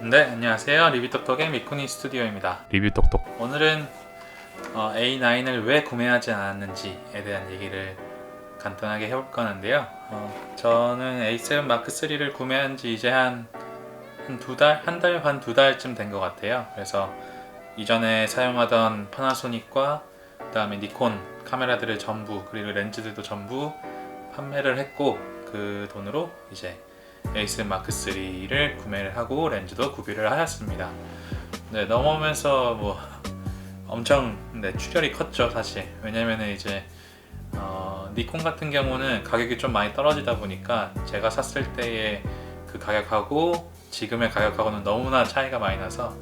네, 안녕하세요. 리뷰톡톡의 미코니 스튜디오입니다. 리뷰 똑똑. 오늘은 A9을 왜 구매하지 않았는지에 대한 얘기를 간단하게 해볼 거는데요. 저는 A7 마크 3를 구매한 지 이제 한 두 달, 한 달 반 두 달쯤 된 것 같아요. 그래서 이전에 사용하던 파나소닉과 그다음에 니콘 카메라들을 전부, 그리고 렌즈들도 전부 판매를 했고, 그 돈으로 이제 A7 마크 3를 구매를 하고 렌즈도 구비를 하였습니다. 네, 넘어오면서 뭐 엄청 출혈이 컸죠, 사실. 왜냐면은 이제 니콘 같은 경우는 가격이 좀 많이 떨어지다 보니까 제가 샀을 때의 그 가격하고 지금의 가격하고는 너무나 차이가 많이 나서,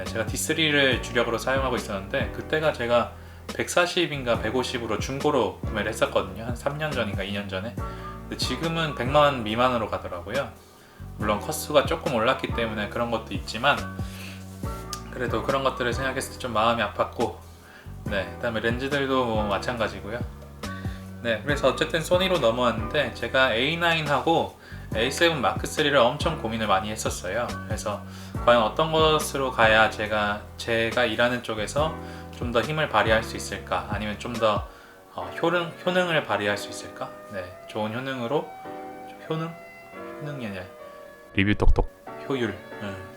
제가 D3를 주력으로 사용하고 있었는데 그때가 제가 140인가 150으로 중고로 구매를 했었거든요. 한 3년 전인가 2년 전에. 근데 지금은 100만 미만으로 가더라고요. 물론 커스가 조금 올랐기 때문에 그런 것도 있지만, 그래도 그런 것들을 생각했을 때 좀 마음이 아팠고, 그다음에 렌즈들도 뭐 마찬가지고요. 그래서 어쨌든 소니로 넘어왔는데, 제가 A9하고 A7 마크 3를 엄청 고민을 많이 했었어요. 그래서 과연 어떤 것으로 가야 제가 일하는 쪽에서 좀 더 힘을 발휘할 수 있을까, 아니면 좀 더 효능을 발휘할 수 있을까? 좋은 효능으로, 효능이 아니라 리뷰 똑똑. 효율,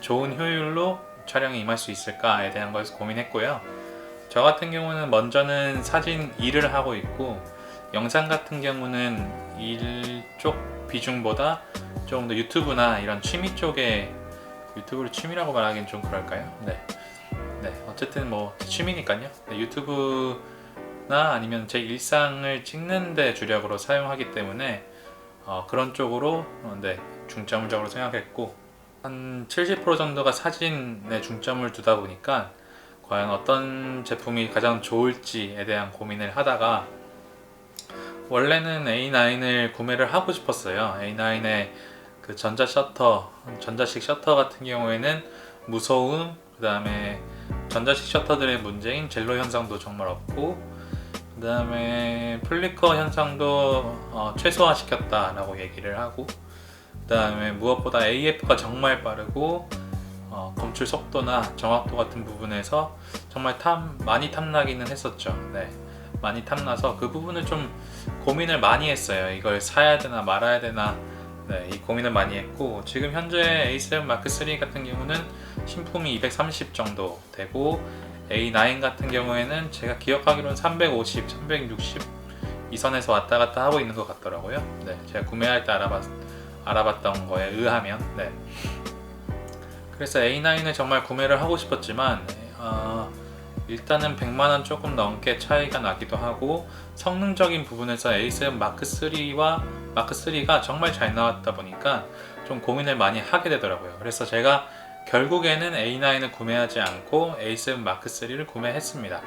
좋은 효율로 촬영에 임할 수 있을까에 대한 것을 고민했고요. 저 같은 경우는 먼저는 사진 일을 하고 있고, 영상 같은 경우는 일 쪽 비중보다 조금 더 유튜브나 이런 취미 쪽에, 유튜브를 취미라고 말하기는 좀 그럴까요? 어쨌든 뭐 취미니까요. 유튜브나 아니면 제 일상을 찍는데 주력으로 사용하기 때문에 그런 쪽으로 중점을 적으로 생각했고, 한 70% 정도가 사진에 중점을 두다 보니까 과연 어떤 제품이 가장 좋을지에 대한 고민을 하다가, 원래는 A9을 구매를 하고 싶었어요. A9의 그 전자식 셔터 같은 경우에는 무소음, 그 다음에 전자식 셔터들의 문제인 젤로 현상도 정말 없고, 그 다음에 플리커 현상도 최소화시켰다라고 얘기를 하고, 그 다음에 무엇보다 AF가 정말 빠르고, 검출 속도나 정확도 같은 부분에서 정말 많이 탐나기는 했었죠. 많이 탐나서 그 부분을 좀 고민을 많이 했어요. 이걸 사야 되나 말아야 되나, 이 고민을 많이 했고, 지금 현재 A7 마크 3 같은 경우는 신품이 230 정도 되고, A9 같은 경우에는 제가 기억하기로는 350, 360 이 선에서 왔다 갔다 하고 있는 것 같더라고요. 제가 구매할 때 알아봤던 거에 의하면. 그래서 A9을 정말 구매를 하고 싶었지만, 일단은 100만원 조금 넘게 차이가 나기도 하고, 성능적인 부분에서 A7 마크 3와 마크 3가 정말 잘 나왔다 보니까 좀 고민을 많이 하게 되더라고요. 그래서 제가 결국에는 A9을 구매하지 않고 A7 마크 3를 구매했습니다.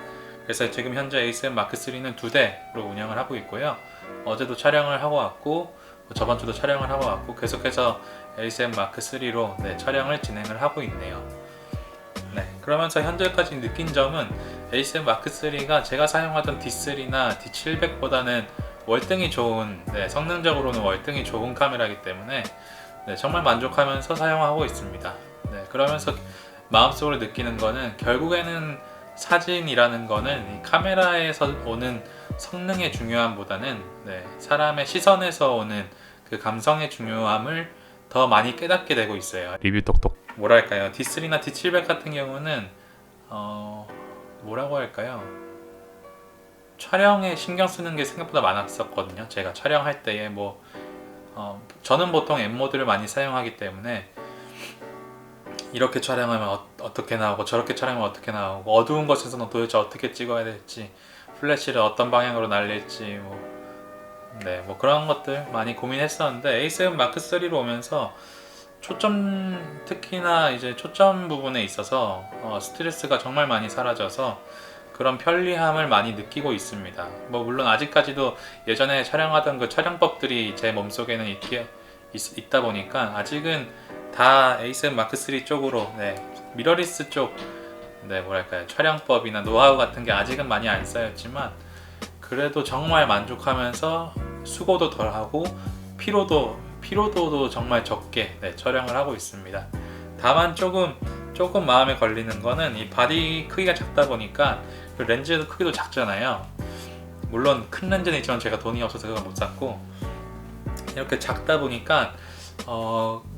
그래서 지금 현재 A7 마크 3는 2대로 운영을 하고 있고요. 어제도 촬영을 하고 왔고, 저번 주도 촬영을 하고 왔고, 계속해서 A7 마크 3로 촬영을 진행을 하고 있네요. 그러면서 현재까지 느낀 점은, A7 마크 3가 제가 사용하던 D3나 D700보다는 월등히 좋은, 성능적으로는 월등히 좋은 카메라이기 때문에 정말 만족하면서 사용하고 있습니다. 그러면서 마음속으로 느끼는 거는, 결국에는 사진이라는 거는 이 카메라에서 오는 성능의 중요함보다는 사람의 시선에서 오는 그 감성의 중요함을 더 많이 깨닫게 되고 있어요. 리뷰 똑똑. 뭐랄까요, D3나 D700 같은 경우는 뭐라고 할까요, 촬영에 신경 쓰는 게 생각보다 많았었거든요. 제가 촬영할 때에 저는 보통 M모드를 많이 사용하기 때문에, 이렇게 촬영하면 어떻게 나오고, 저렇게 촬영하면 어떻게 나오고, 어두운 곳에서는 도대체 어떻게 찍어야 될지, 플래시를 어떤 방향으로 날릴지, 그런 것들 많이 고민했었는데, A7 마크 3로 오면서 특히나 이제 초점 부분에 있어서 스트레스가 정말 많이 사라져서 그런 편리함을 많이 느끼고 있습니다. 물론 아직까지도 예전에 촬영하던 그 촬영법들이 제 몸속에는 있다 보니까 아직은 다 A7 마크 3 쪽으로, 미러리스 쪽, 뭐랄까요, 촬영법이나 노하우 같은 게 아직은 많이 안 쌓였지만, 그래도 정말 만족하면서 수고도 덜하고 피로도도 정말 적게 촬영을 하고 있습니다. 다만 조금 마음에 걸리는 거는 이 바디 크기가 작다 보니까 그 렌즈 크기도 작잖아요. 물론 큰 렌즈는 있지만 제가 돈이 없어서 그걸 못 샀고, 이렇게 작다 보니까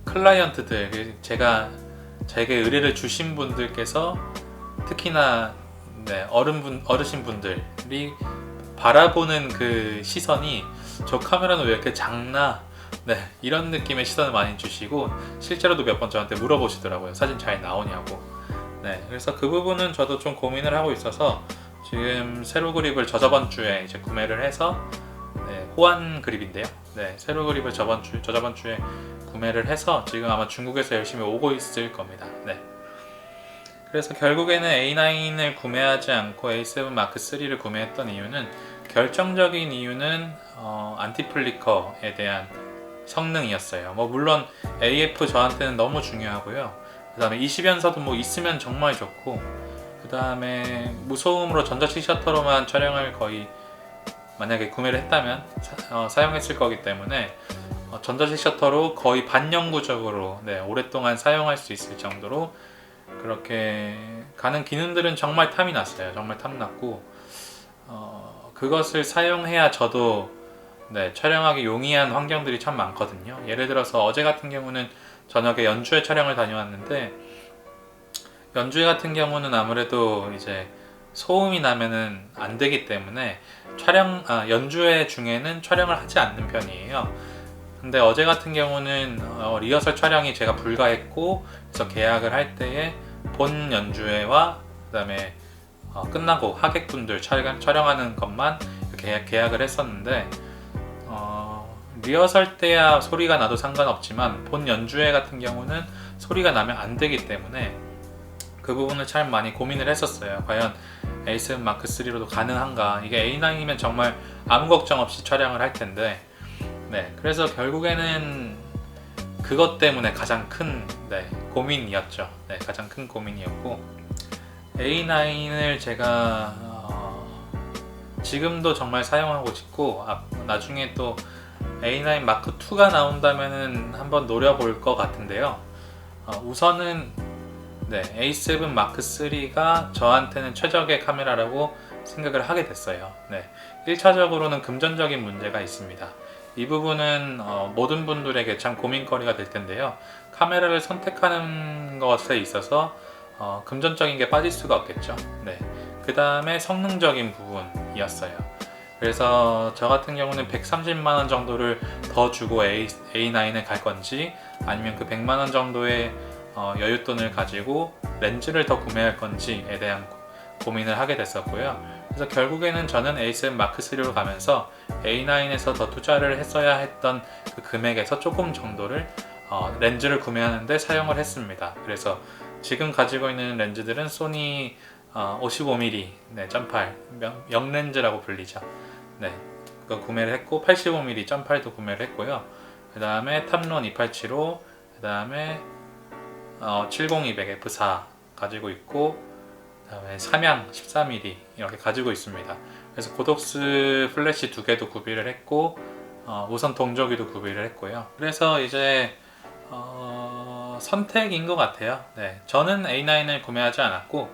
클라이언트들, 제게 의뢰를 주신 분들께서 특히나 어르신 분들이 바라보는 그 시선이 저 카메라는 왜 이렇게 작나, 이런 느낌의 시선을 많이 주시고, 실제로도 몇 번 저한테 물어보시더라고요. 사진 잘 나오냐고. 그래서 그 부분은 저도 좀 고민을 하고 있어서 지금 세로 그립을 저저번 주에 이제 구매를 해서, 호환 그립인데요. 세로 그립을 저저번 주에 구매를 해서 지금 아마 중국에서 열심히 오고 있을 겁니다. 그래서 결국에는 A9을 구매하지 않고 A7 마크 3를 구매했던 이유는, 결정적인 이유는 안티플리커에 대한 성능이었어요. 물론 AF 저한테는 너무 중요하고요. 그 다음에 20연사도 있으면 정말 좋고, 그 다음에 무소음으로 전자식 셔터로만 촬영을 거의 만약에 구매를 했다면 사용했을 거기 때문에 전자식 셔터로 거의 반영구적으로 오랫동안 사용할 수 있을 정도로 그렇게 가는 기능들은 정말 탐이 났어요. 정말 탐났고, 그것을 사용해야 저도 촬영하기 용이한 환경들이 참 많거든요. 예를 들어서 어제 같은 경우는 저녁에 연주회 촬영을 다녀왔는데, 연주회 같은 경우는 아무래도 이제 소음이 나면은 안 되기 때문에 연주회 중에는 촬영을 하지 않는 편이에요. 근데 어제 같은 경우는 리허설 촬영이 제가 불가했고, 그래서 계약을 할 때에 본 연주회와 그 다음에 끝나고 하객분들 촬영하는 것만 계약을 했었는데, 리허설 때야 소리가 나도 상관없지만 본 연주회 같은 경우는 소리가 나면 안 되기 때문에 그 부분을 참 많이 고민을 했었어요. 과연 A7 마크 3로도 가능한가? 이게 A9이면 정말 아무 걱정 없이 촬영을 할 텐데, 그래서 결국에는 그것 때문에 가장 큰 고민이었죠. 가장 큰 고민이었고, A9을 제가 지금도 정말 사용하고 싶고, 나중에 또 A9 마크 2가 나온다면은 한번 노려볼 것 같은데요. 우선은 A7 마크 3가 저한테는 최적의 카메라라고 생각을 하게 됐어요. 1차적으로는 금전적인 문제가 있습니다. 이 부분은 모든 분들에게 참 고민거리가 될 텐데요. 카메라를 선택하는 것에 있어서 금전적인 게 빠질 수가 없겠죠. 그 다음에 성능적인 부분이었어요. 그래서 저 같은 경우는 130만원 정도를 더 주고 A9에 갈 건지, 아니면 그 100만원 정도의 여윳돈을 가지고 렌즈를 더 구매할 건지에 대한 고민을 하게 됐었고요. 그래서 결국에는 저는 A7 마크 3로 가면서 A9에서 더 투자를 했어야 했던 그 금액에서 조금 정도를 렌즈를 구매하는데 사용을 했습니다. 그래서 지금 가지고 있는 렌즈들은 소니 55mm 1.8 명렌즈라고 불리죠. 그거 구매를 했고, 85mm 1.8도 구매를 했고요. 그 다음에 탑론 2875, 그 다음에 70-200 f4 가지고 있고, 그 다음에 삼양 14mm 이렇게 가지고 있습니다. 그래서 고독스 플래시 2개도 구비를 했고, 무선 동조기도 구비를 했고요. 그래서 이제 선택인 것 같아요. 저는 A9을 구매하지 않았고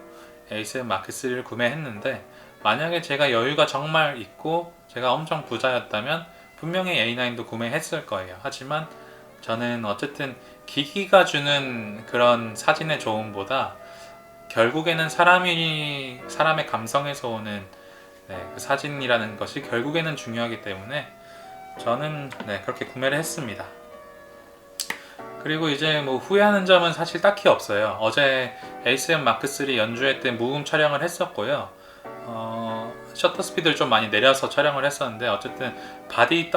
A7 마크 3를 구매했는데, 만약에 제가 여유가 정말 있고 제가 엄청 부자였다면 분명히 A9도 구매했을 거예요. 하지만 저는 어쨌든 기기가 주는 그런 사진의 좋음보다 결국에는 사람의 감성에서 오는 그 사진이라는 것이 결국에는 중요하기 때문에 저는 그렇게 구매를 했습니다. 그리고 이제 후회하는 점은 사실 딱히 없어요. 어제 A7 마크 3 연주회 때 무음 촬영을 했었고요. 셔터 스피드를 좀 많이 내려서 촬영을 했었는데, 어쨌든 바디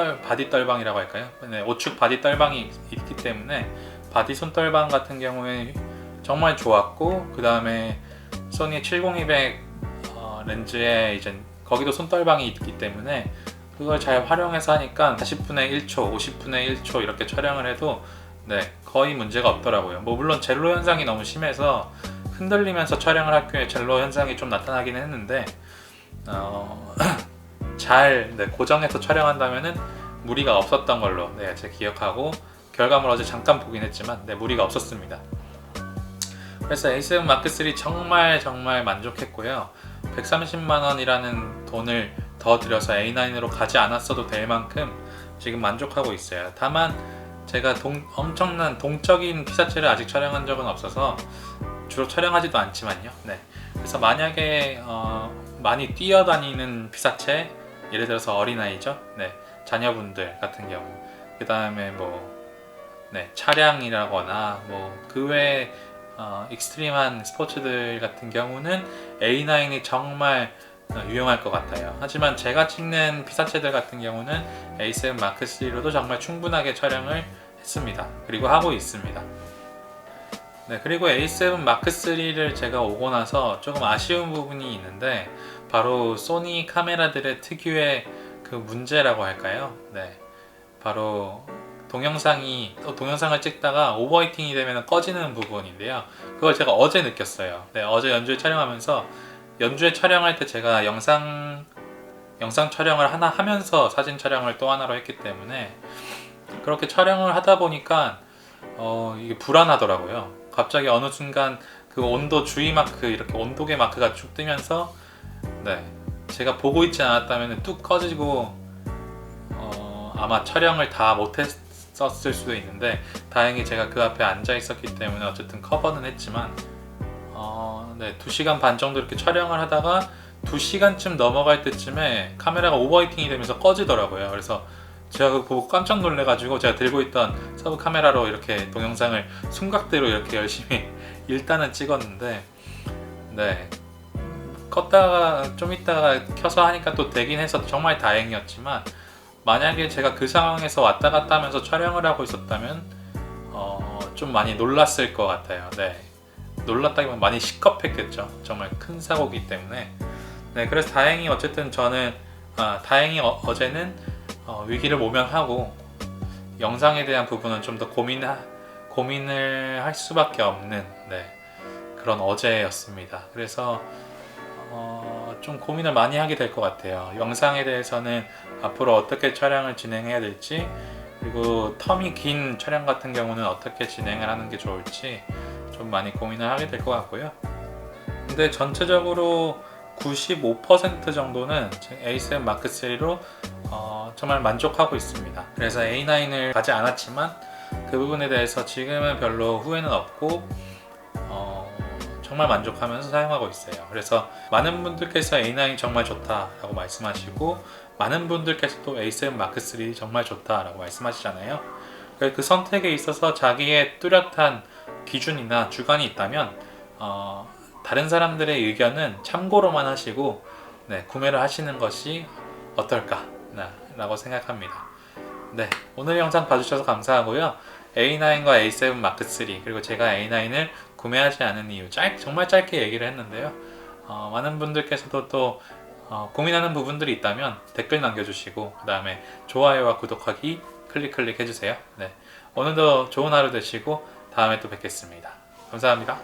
떨방이라고 할까요? 오축 바디 떨방이 있기 때문에 바디 손떨방 같은 경우에 정말 좋았고, 그 다음에 소니 70-200 렌즈에 이제 거기도 손떨방이 있기 때문에 그걸 잘 활용해서 하니까 40분의 1초, 50분의 1초 이렇게 촬영을 해도 거의 문제가 없더라고요. 물론 젤로 현상이 너무 심해서 흔들리면서 촬영을 할 경우에 젤로 현상이 좀 나타나기는 했는데, 잘 고정해서 촬영한다면은 무리가 없었던 걸로 제가 기억하고, 결과물 어제 잠깐 보긴 했지만 무리가 없었습니다. 그래서 A7 마크 3 정말 만족했고요. 130만 원이라는 돈을 더 들여서 A9으로 가지 않았어도 될 만큼 지금 만족하고 있어요. 다만 제가 엄청난 동적인 피사체를 아직 촬영한 적은 없어서 주로 촬영하지도 않지만요. 네. 그래서 만약에 많이 뛰어다니는 피사체, 예를 들어서 어린아이죠. 네. 자녀분들 같은 경우, 그 다음에 차량이라거나 그 외에 익스트림한 스포츠들 같은 경우는 A9이 정말 유용할 것 같아요. 하지만 제가 찍는 피사체들 같은 경우는 A7 마크 3로도 정말 충분하게 촬영을 했습니다. 그리고 하고 있습니다. 네, 그리고 A7 마크 3를 제가 오고 나서 조금 아쉬운 부분이 있는데, 바로 소니 카메라들의 특유의 그 문제라고 할까요? 네, 바로 동영상을 찍다가 오버히팅이 되면 꺼지는 부분인데요. 그걸 제가 어제 느꼈어요. 네, 어제 연주회 촬영하면서, 연주회 촬영할 때 제가 영상 촬영을 하나 하면서 사진 촬영을 또 하나로 했기 때문에, 그렇게 촬영을 하다 보니까 이게 불안하더라고요. 갑자기 어느 순간 그 온도 주의 마크, 이렇게 온도계 마크가 쭉 뜨면서, 네, 제가 보고 있지 않았다면 뚝 꺼지고 아마 촬영을 다 못했었을 수도 있는데, 다행히 제가 그 앞에 앉아 있었기 때문에 어쨌든 커버는 했지만, 네, 2시간 반 정도 이렇게 촬영을 하다가 2시간쯤 넘어갈 때쯤에 카메라가 오버히팅이 되면서 꺼지더라고요. 그래서 제가 그거 보고 깜짝 놀래가지고, 제가 들고 있던 서브 카메라로 이렇게 동영상을 숨각대로 이렇게 열심히 일단은 찍었는데, 네, 껐다가 좀 있다가 켜서 하니까 또 되긴 해서 정말 다행이었지만, 만약에 제가 그 상황에서 왔다 갔다 하면서 촬영을 하고 있었다면 좀 많이 놀랐을 것 같아요. 네, 놀랐다기보다 많이 시겁했겠죠. 정말 큰 사고이기 때문에. 네, 그래서 다행히 어쨌든 저는 어제는 위기를 모면하고 영상에 대한 부분은 좀 더 고민을 할 수밖에 없는, 네, 그런 어제였습니다. 그래서 좀 고민을 많이 하게 될 것 같아요. 영상에 대해서는 앞으로 어떻게 촬영을 진행해야 될지, 그리고 텀이 긴 촬영 같은 경우는 어떻게 진행을 하는 게 좋을지 좀 많이 고민을 하게 될 것 같고요. 근데 전체적으로 95% 정도는 A7 마크 3로 정말 만족하고 있습니다. 그래서 A9을 가지 않았지만 그 부분에 대해서 지금은 별로 후회는 없고 정말 만족하면서 사용하고 있어요. 그래서 많은 분들께서 A9 정말 좋다라고 말씀하시고, 많은 분들께서 또 A7 마크 3 정말 좋다라고 말씀하시잖아요. 그 선택에 있어서 자기의 뚜렷한 기준이나 주관이 있다면 다른 사람들의 의견은 참고로만 하시고, 네, 구매를 하시는 것이 어떨까 라고 생각합니다. 네, 오늘 영상 봐주셔서 감사하고요. A9과 A7 마크 3, 그리고 제가 A9을 구매하지 않은 이유 정말 짧게 얘기를 했는데요. 많은 분들께서도 또 고민하는 부분들이 있다면 댓글 남겨주시고, 그 다음에 좋아요와 구독하기 클릭 해주세요. 네, 오늘도 좋은 하루 되시고 다음에 또 뵙겠습니다. 감사합니다.